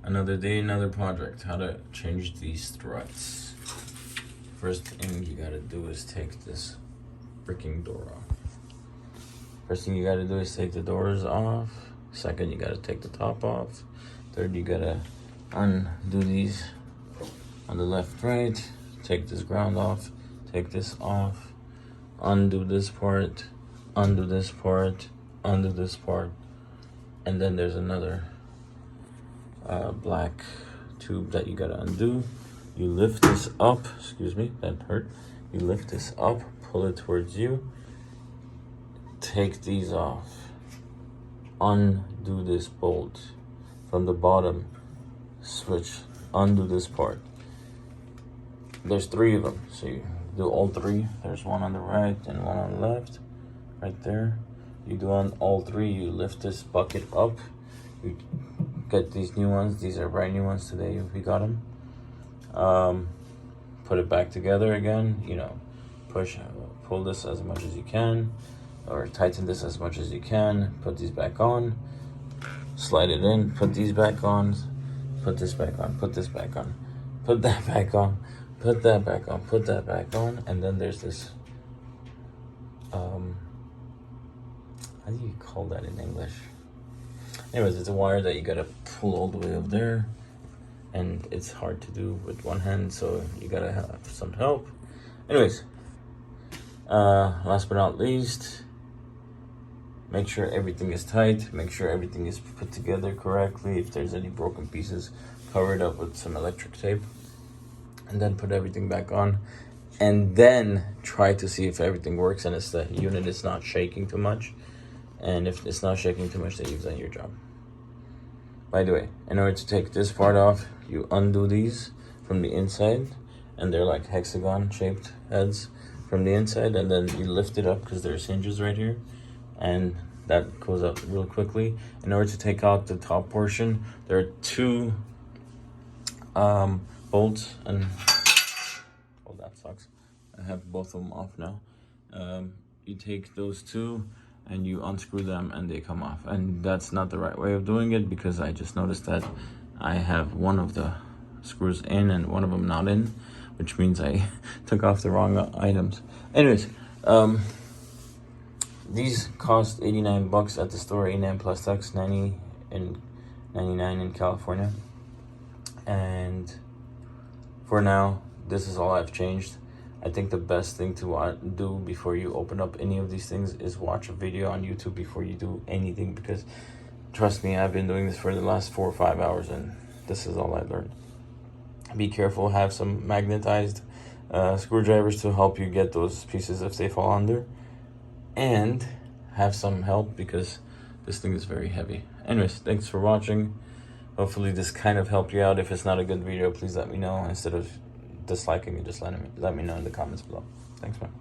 Another day, another project. How to change these struts. First thing you gotta do is take this freaking door off. First thing you gotta do is take the doors off. Second, you gotta take the top off. Third, you gotta undo these on the left, right. Take this ground off. Take this off. Undo this part. Undo this part. Undo this part. And then there's another black tube that you gotta undo. You lift this up, excuse me, that hurt. You lift this up, pull it towards you, take these off, undo this bolt from the bottom, switch, undo this part. There's 3 of them, so you do all 3. There's one on the right and one on the left, right there. You do on all 3, you lift this bucket up, you get these new ones. These are brand new ones today, we got them. Put it back together again, you know, pull this as much as you can, or tighten this as much as you can, put these back on, slide it in, put these back on, put this back on, put this back on, put that back on, put that back on, put that back on, and then there's this, how do you call that in English? Anyways, it's a wire that you gotta pull all the way up there, and it's hard to do with one hand, so you gotta have some help. Anyways, last but not least, make sure everything is tight, make sure everything is put together correctly. If there's any broken pieces, cover it up with some electric tape, and then put everything back on, and then try to see if everything works and the unit is not shaking too much. And if it's not shaking too much, then you've done your job. By the way, in order to take this part off, you undo these from the inside, and they're like hexagon shaped heads from the inside, and then you lift it up because there's hinges right here, and that goes up real quickly. In order to take out the top portion, there are 2 bolts, and oh, that sucks. I have both of them off now. You take those 2 and you unscrew them and they come off, and that's not the right way of doing it, because I just noticed that I have one of the screws in and one of them not in, which means I took off the wrong items. Anyways, these cost $89 at the store, 89 plus tax, 90 and 99 in California. And for now, this is all I've changed. I think the best thing to do before you open up any of these things is watch a video on YouTube before you do anything, because trust me, I've been doing this for the last 4 or 5 hours and this is all I learned. Be careful, have some magnetized screwdrivers to help you get those pieces if they fall under, and have some help because this thing is very heavy. Anyways, thanks for watching. Hopefully this kind of helped you out. If it's not a good video, please let me know. Instead of disliking it, just let me know in the comments below. Thanks, man.